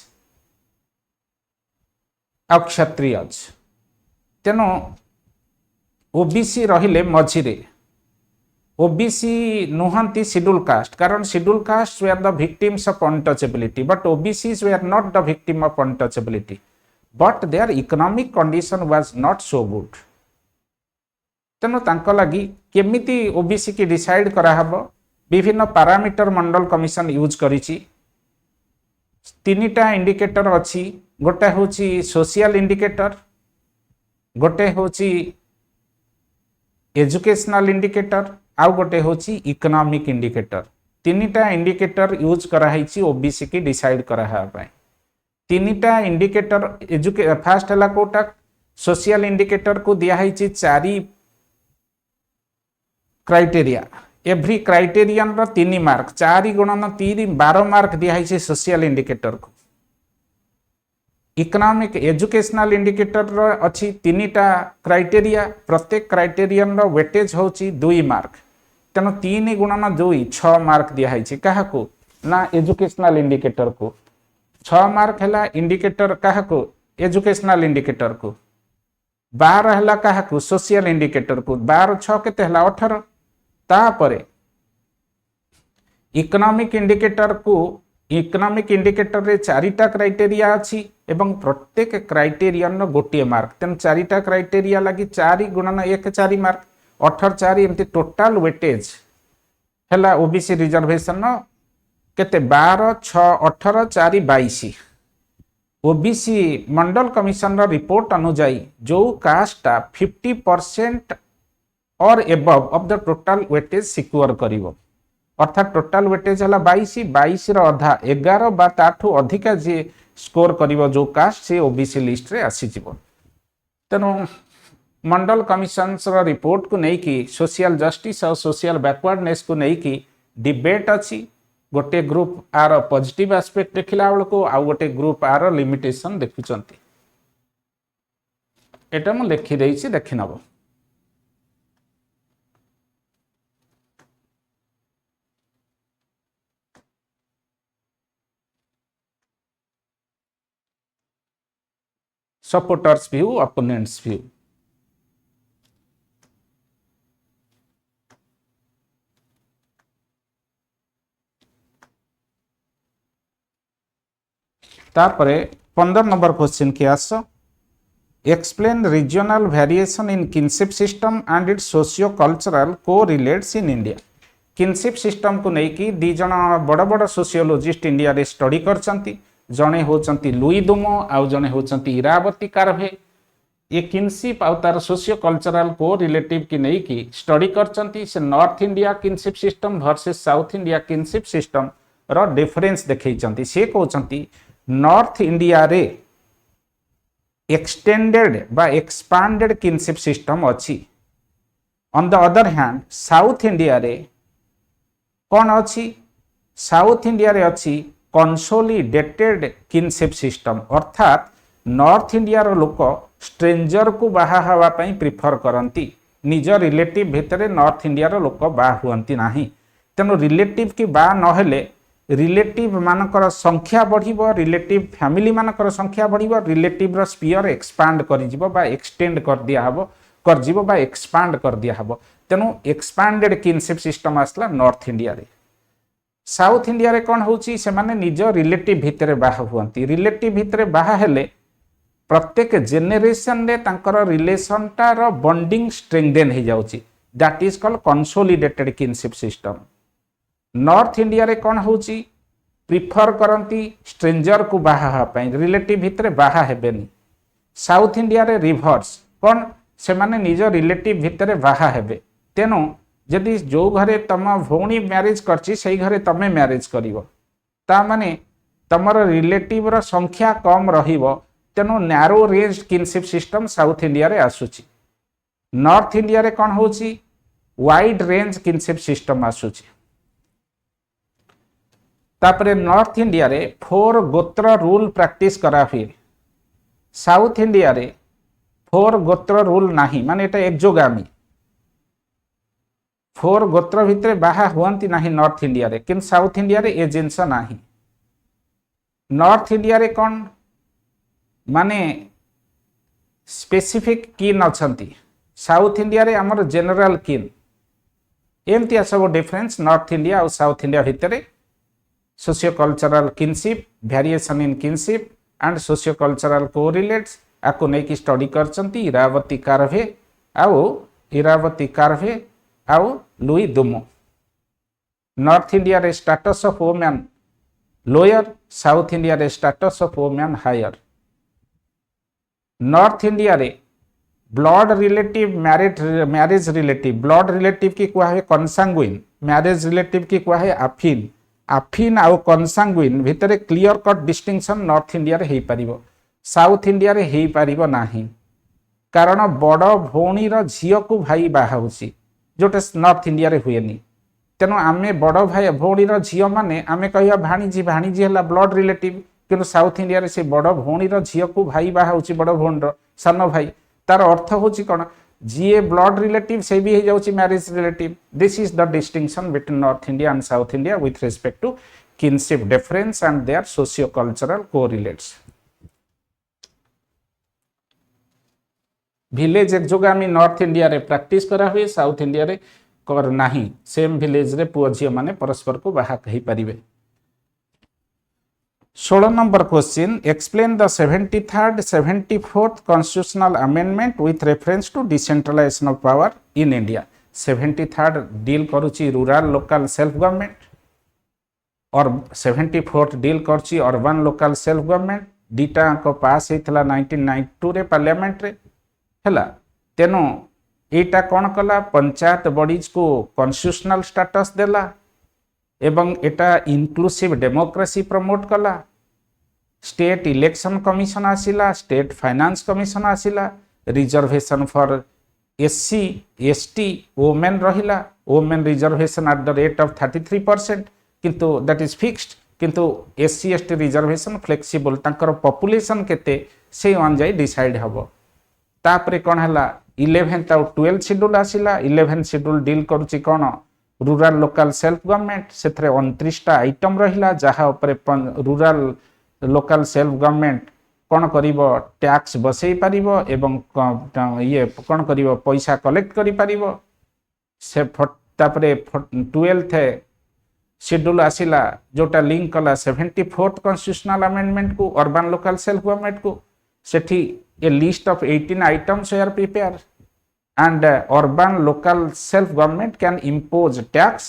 आ क्षत्रियज तेनो ओबीसी रहिले मझिरे। ओबीसी नुहंती शेड्यूल कास्ट कारण schedule caste were the victims of untouchability but OBCs were not the victim of untouchability but their economic condition was not so good। तेनो तांको लगी केमिति ओबीसी की डिसाइड करा हबो विभिन्न पैरामीटर मंडल कमिशन यूज करिछि। तीनिटा इंडिकेटर अछि गोटे होछि सोशल इंडिकेटर गोटे होछि एजुकेशनल इंडिकेटर आउ गोटे होछि इकोनॉमिक इंडिकेटर। तीनिटा इंडिकेटर यूज करा हिछि ओबीसी की डिसाइड करा हबा। तीनिटा इंडिकेटर फास्ट है कोटा सोशल इंडिकेटर को दिया है 4 क्राइटेरिया एवरी क्राइटेरियन रो 3 मार्क 4 गुणन 3 12 मार्क दिया है सोशल इंडिकेटर को। इकोनॉमिक एजुकेशनल इंडिकेटर रो अछि 3टा क्राइटेरिया प्रत्येक क्राइटेरियन रो वेटेज होची 2 मार्क तेनो 3 गुणन 2 6 मार्क दिया है काहा को ना एजुकेशनल इंडिकेटर को 6 मार्क है इंडिकेटर क्या को एजुकेशनल इंडिकेटर को 12 है क्या को सोशल इंडिकेटर को 12 6 के 18 तापरे इकोनॉमिक इंडिकेटर को इकोनॉमिक इंडिकेटर रे 4टा क्राइटेरिया अछि एवं प्रत्येक क्राइटेरियन गोटे मार्क तेन 4टा क्राइटेरिया लगी 4 गुणन 1 4 मार्क 18 4 एमती टोटाल वेटेज है ओबीसी रिजर्वेशन केते 12 6 18 4 22 ओबीसी मंडल कमिशन रिपोर्ट अनुजाई जो कास्टा 50% और above of the total weightage secure करिवो अर्थात टोटाल वेटेज हला 22 रो अधा 11 बा ताठू अधिका जे स्कोर करिवो जो कास्ट से ओबीसी लिस्ट रे आसी जिवो। तेनो मंडल कमिशन रिपोर्ट को नहीं कि सोशल जस्टिस और सोशल बैकवर्डनेस को नहीं कि डिबेट अछि। गोटे ग्रुप आर पॉजिटिव एस्पेक्ट देखिला बेलको आउ गोटे ग्रुप आर लिमिटेशन देखुचंती एटा मु लिखि देइछि देखि नबो। सपोर्टर्स व्यू अपोनेंट्स व्यू तापरे 15 नंबर क्वेश्चन के आस explain regional variation in kinship system and its socio cultural correlates in India. Kinship system को लेकिन 2 जन बड़ बड़ सोशियोलॉजिस्ट इंडिया रे स्टडी करचंती जने होचंती लुई दुमो आउ जने होचंती इरावती कारभे। ये किनशिप आउ तार सोशियो कल्चरल को रिलेटिव की नहीं कि स्टडी करचंती से north India kinship system versus south India kinship system रो डिफरेंस देखैचंती। से कहउचंती नॉर्थ इंडिया रे एक्सटेंडेड बा एक्सपांडेड किनशिप सिस्टम अच्छी on the other hand south India रे कौन अच्छी साउथ इंडिया रे अच्छी कंसोलिडेटेड किनशिप सिस्टम अर्थात नॉर्थ इंडिया रो लोक स्ट्रेंजर को बाहा हवा पई प्रिफर करंती निज रिलेटिव भितरे नॉर्थ इंडिया रो लोक बा हुअंती नाही। तेनो रिलेटिव की बा नहेले रिलेटिव मानकर संख्या बढ़िबो रिलेटिव फैमिली मानकर संख्या बढ़िबो रिलेटिव रो स्फीयर एक्सपांड करि जिवो बा एक्सटेंड कर दिया हबो कर जिवो बा एक्सपांड कर दिया हबो। तेणु एक्सपांडेड किनशिप सिस्टम आसला नॉर्थ इंडिया रे। साउथ इंडिया रे कौन होची से माने निज रिलेटिव भितर बाहा हुअंती। रिलेटिव भितर बाहा हेले प्रत्येक जेनेरेशन रे तांकर रिलेशन टार बॉन्डिंग स्ट्रेंथेन हो जाउची, that is called consolidated kinship system. North India रे कौन होची प्रिफर करंती स्ट्रेंजर को बाहा पई, रिलेटिव भितर बाहा हेबेनी। साउथ इंडिया रे रिवर्स, कौन से माने निज रिलेटिव भितर बाहा हेबे। तेनु जदि जो घरे तम भौणी मैरिज करची से घरे तमे मैरिज करिवो, ता माने तमर रिलेटिव रो संख्या कम रहिवो, तेनु narrow range kinship system south India रे आसुची। नॉर्थ इंडिया रे कौन होची वाइड रेंज किनशिप सिस्टम आसुची। तापरे नॉर्थ इंडिया रे 4 गोत्र रूल प्रैक्टिस करा हुए। साउथ इंडिया रे 4 गोत्र रूल नाही, माने एटा एक्जोगामी। 4 गोत्र भितर बाहा हुअंती नाही नॉर्थ इंडिया रे, किन साउथ इंडिया रे ए जिनस नाही। नॉर्थ इंडिया रे कौन माने स्पेसिफिक किन अछंती, साउथ इंडिया रे हमर जनरल किन। एमती सब डिफरेंस नॉर्थ इंडिया और साउथ इंडिया भितर। Socio cultural kinship, variation in kinship and socio cultural correlates आको नहीं कि स्टडी करचंती इरावती कार्वे आउ लुई दुमो। नॉर्थ इंडिया रे status of women lower, south India रे status of women higher. North India रे blood relative marriage relative, blood relative की कुआ है कनसांगुइन, मैरिज रिलेटिव की कुआ है आफिन। आफिन आउ कनसांगुइन भितर clear cut distinction north India रे हेई परिबो, साउथ इंडिया रे हेई परिबो नाही। कारण बड़ भौणी रो झियो को भाई बाहाउसी, जोटे नॉर्थ इंडिया रे हुएनी। तेणु आमे बड़ भाई भौणी रो झियो माने आमे कहिया भाणीजी, भाणीजी हला ब्लड रिलेटिव, किंतु साउथ इंडिया रे से बड़ भौणी रो झियो को भाई बाहाउची, बड़ भौणी रो सान भाई। तार अर्थ होची कोन जीए ब्लड रिलेटिव से भी हो जाउची marriage relative. This is the distinction between north India and south India with respect to kinship difference and their socio cultural correlates. Village exogamy north India रे प्रैक्टिस करा हुए, साउथ इंडिया रे कर नाही। सेम विलेज रे पुओ झियो माने परस्पर को बाहा कहि परिबे। 16 number question, explain the 73rd 74th constitutional amendment with reference to decentralization of power in India. 73rd deal करूची रूरल लोकल सेल्फ गवर्नमेंट और 74th डील करूची अर्बन लोकल सेल्फ गवर्नमेंट। दीटा को पास हेतला 1992 रे पार्लियामेंट रे हैला। तेनो एटा कौन कला पंचायत बॉडीज को कॉन्स्टिट्यूशनल स्टेटस देला एवं एटा इंक्लूसिव डेमोक्रेसी प्रमोट कला। स्टेट इलेक्शन कमिशन आसिला, स्टेट फाइनेंस कमिशन आसिला, reservation for SC ST women रहिला, women reservation at the rate of 33%, किंतु दैट इज फिक्स्ड। किंतु एससी एसटी रिजर्वेशन फ्लेक्सिबल, तांकर पॉपुलेशन केते से अनुसार डिसाइड हबो। तापरे कौन है 11th और 12th schedule आसिला। 11th schedule deal करुची कौन रूरल लोकल सेल्फ गवर्नमेंट, से 29टा आइटम रहिला, जहाँ उपरे रूरल लोकल सेल्फ गवर्नमेंट कौन करिवो टैक्स बसई पारिवो एवं ये कौन करिवो पैसा कलेक्ट करि पारिवो। से तापरे 12th शेड्यूल आसिला जोटा लिंक कला 74th कॉन्स्टिट्यूशनल अमेंडमेंट को अर्बन लोकल सेल्फ गवर्नमेंट को। सेठी a list of 18 items were prepared and urban local self government can impose tax,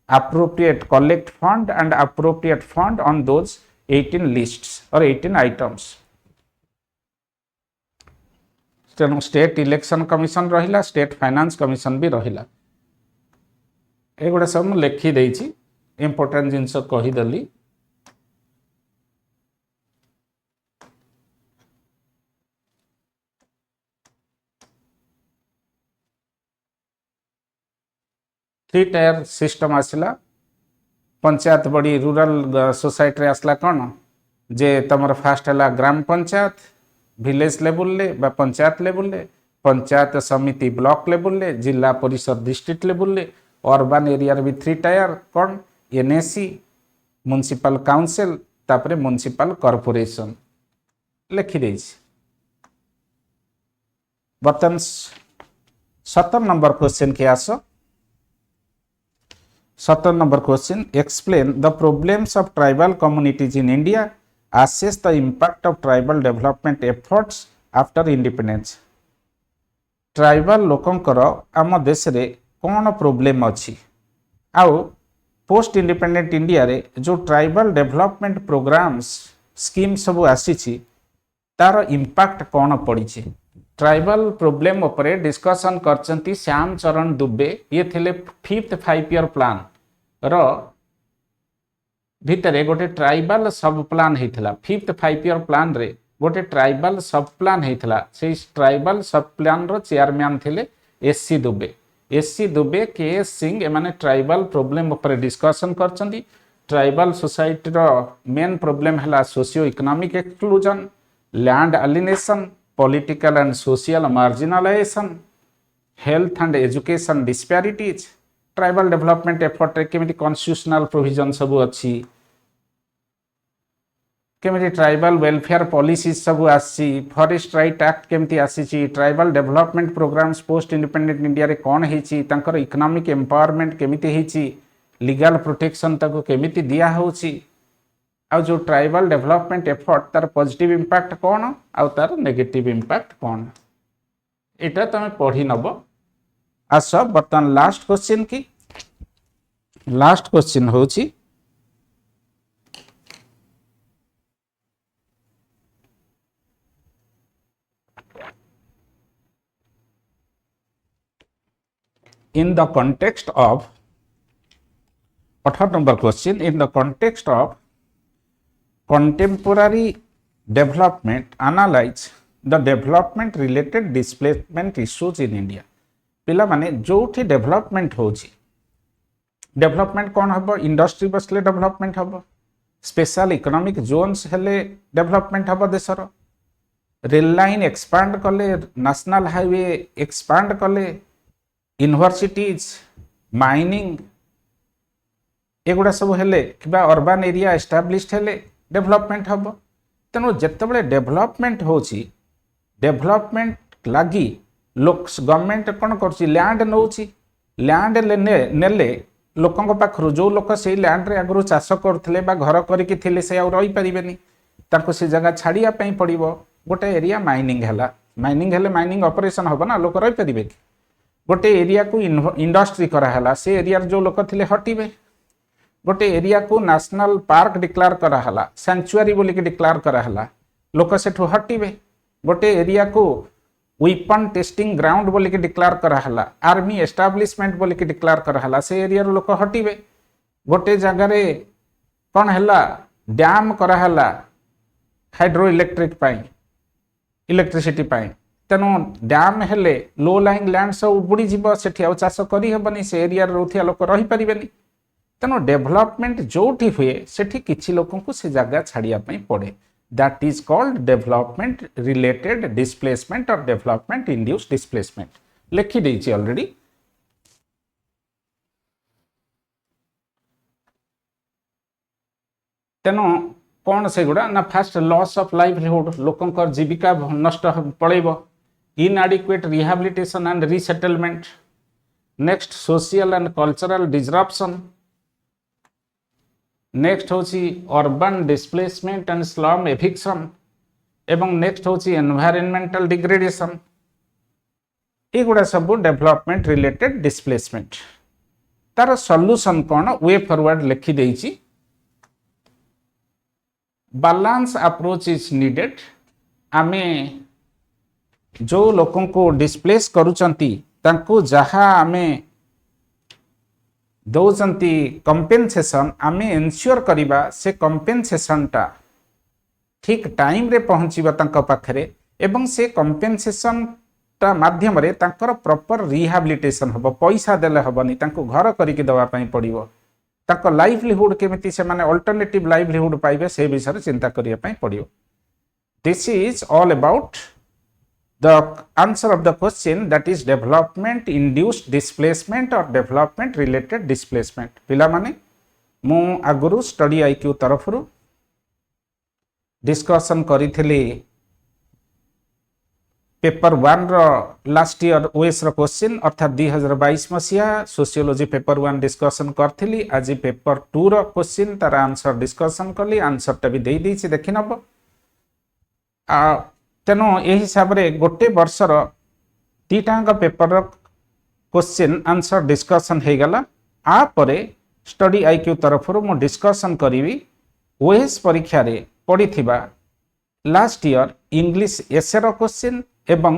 appropriate collect fund and appropriate fund on those 18 lists or 18 items. तेणु state election commission रहिला, state finance commission भी रहिला। एगुड़ा सब लिखी देइछि, important जिनस कहीदेली। Three tier system आसला। पंचायत बड़ी rural society आसला कौन जे तमर फास्ट है ग्राम पंचायत विलेज लेवल ले बा पंचायत लेवल ले, पंचायत समिति ब्लॉक लेवल ले, जिला परिषद डिस्ट्रिक्ट लेवल ले। अर्बन एरिया भी 3 टायर कौन एनएसी म्युनिसिपल काउंसिल तापरे म्युनिसिपल कॉर्पोरेशन लिखी देइछि। बर्तन 17 नंबर क्वेश्चन के आस 17 number question explain the problems of tribal communities in India assess the impact of tribal development efforts after independence tribal लोकंकर आम देश रे कौन प्रोब्लेम अच्छी आउ पोस्ट इंडिपेंडेंट इंडिया रे जो ट्राइबल डेवलपमेंट प्रोग्राम्स स्कीम सब आसी तार इम्पैक्ट कौन पड़ी ट्राइबल प्रोब्लेम उपरे डिस्कशन करचंती श्याम चरण दुबे ये थिले 5th 5 ईयर प्लान रो भितर गोटे ट्राइबल सब प्लान होता 5th 5 ईयर प्लान रे गोटे ट्राइबल सब प्लान होता से ट्राइबल सब प्लान रो चेयरमैन थिले एससी दुबे के एस सिंह एमाने ट्राइबल प्रोब्लेम ऊपर डिस्कशन करचंदी ट्राइबल सोसाइटी रो मेन प्रोब्लेम हला socio economic exclusion land alienation political and social marginalisation health and education disparities tribal development effort रे केमिति कॉन्स्टिट्यूशनल प्रोविजन सब अच्छी केमिति ट्राइबल वेलफेयर पॉलिसी सब आसी फॉरेस्ट राइट एक्ट केमिति आसी tribal development programmes post independent India रे कोन हेची तांकर इकोनॉमिक एम्पावरमेंट केमिति हेची लीगल प्रोटेक्शन ताको केमिति दिया होची आ जो ट्राइबल डेवलपमेंट एफर्ट तार पॉजिटिव इंपैक्ट कोन आ तार नेगेटिव इंपैक्ट कोन एटा तमे पढ़ी नबो आस बर्तमान लास्ट क्वेश्चन की लास्ट क्वेश्चन होची in the context of 18 number question in the context of contemporary development analyze the development related displacement issues in India पिला माने जोठी development होची डेवलपमेंट कौन हम इंडस्ट्री बसले डेवलपमेंट हम स्पेशल इकोनॉमिक जोन्स हेले डेवलपमेंट हम देशर रेल लाइन एक्सपांड कले नेशनल हाईवे एक्सपांड कले यूनिवर्सिटीज माइनिंग एगुड़ा सब हेले किबा अर्बन एरिया एस्टाब्लिश्ड हेले डेवलपमेंट हम तेणु जितेबाला डेवलपमेंट होची डेवलपमेंट लगी लोक गवर्नमेंट कौन कर लैंड नौची लैंड नेले लोकों पाखरु जो लोक से लैंड रे आगु चाष करथिले बा घर करिकि थिले से आ रही पारिबेनी ताको से जगह छाड़िया पई पड़िबो गोटे एरिया माइनिंग हेले माइनिंग ऑपरेशन होबो ना लोक रही पारिबे गोटे एरिया को इंडस्ट्री कराला से एरिया जो लोक थिले हटिबे गोटे एरिया को नेशनल पार्क डिक्लेयर कराला सेंचुरी बोलिक डिक्लेयर कराला लोक सेठु हटिबे गोटे एरिया को वेपन टेस्टिंग ग्राउंड बोलिक डिक्लेयर कराला आर्मी एस्टाब्लिशमेंट बोलिक डिक्लेयर कराला से एरिया लोक हटिबे गोटे जगार कौन है डैम कराला हाइड्रो इलेक्ट्रिक पाई इलेक्ट्रिसिटी पाई तेणु डैम हेले लो लाइंग लैंड सब बुड़ी जीव सेठी आ चाष करहबनी से एरिया रोथिया लोक रही पारिबेनी तेणु डेवलपमेंट जोठी हुए सेठी किछि लोकन को से जगह छाड़िया पई पड़े that is called development related displacement और डेवलपमेंट इंड्यूस्ड डिस्प्लेसमेंट लिखि देछि ऑलरेडी तेणु कौन से गुड़ा ना फास्ट लॉस ऑफ लाइवलीहुड लोकंकर जीविका नष्ट पड़ेब inadequate rehabilitation and resettlement next social and cultural disruption next होची urban displacement and slum eviction एवं नेक्स्ट होची एनवायरमेंटल डिग्रेडेशन एगुड़ा सब डेवलपमेंट रिलेटेड डिस्प्लेसमेंट तार सॉल्यूशन कौन वे फॉरवर्ड लिखि देछि बैलेंस अप्रोच इज नीडेड आमे जो लोकों को डिस्प्लेस करूचंती तांको जहा आमे दौचंती कंपेनसेशन आमे एनश्योर करिबा से कंपेनसेशन टा ठीक टाइम रे पहुंचीबा तांका पाखरे एवं से कंपेनसेशन ता माध्यम रे तांकर प्रॉपर रिहैबिलिटेशन होबो पैसा देले होबनी तांको घर करिकि दवा पई पड़िबो तांको लाइवलीहुड केमिति से माने अल्टरनेटिव लाइवलीहुड पाइबे से विषय चिंता करिया पई पड़िबो this is all about the answer of the question that is development induced displacement or development related displacement पिला माने मु आगुरु स्टडी आईक्यू तरफरु डिस्कशन करिथिली पेपर 1 रो लास्ट ईयर ओएस रो क्वेश्चन अर्थात 2022 मसिया सोशियोलॉजी पेपर 1 डिस्कशन करथिली। आज पेपर 2 रो क्वेश्चन तार answer discussion करली, answer टा भी देई दैछि देखि नब। तेनो एही हिसाब रे गोटे वर्षर तीटांग पेपर रो क्वेश्चन आंसर डिस्कशन हे गला। आ परे स्टडी आईक्यू तरफ मु डिस्कशन करी ओएस परीक्षा रे पड़ीथिबा लास्ट ईयर इंग्लिश एसे रो क्वेश्चन एवं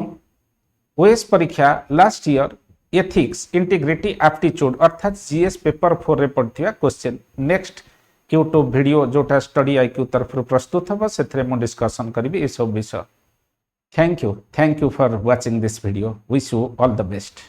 ओएस परीक्षा last year ethics integrity aptitude अर्थात जीएस पेपर 4 रे पड़थिबा क्वेश्चन नेक्स्ट यूट्यूब वीडियो जोटा स्टडी आईक्यू तरफ प्रस्तुत हबो सेथरे मु डिस्कशन करी ए सब विषय। Thank you for watching this video. Wish you all the best.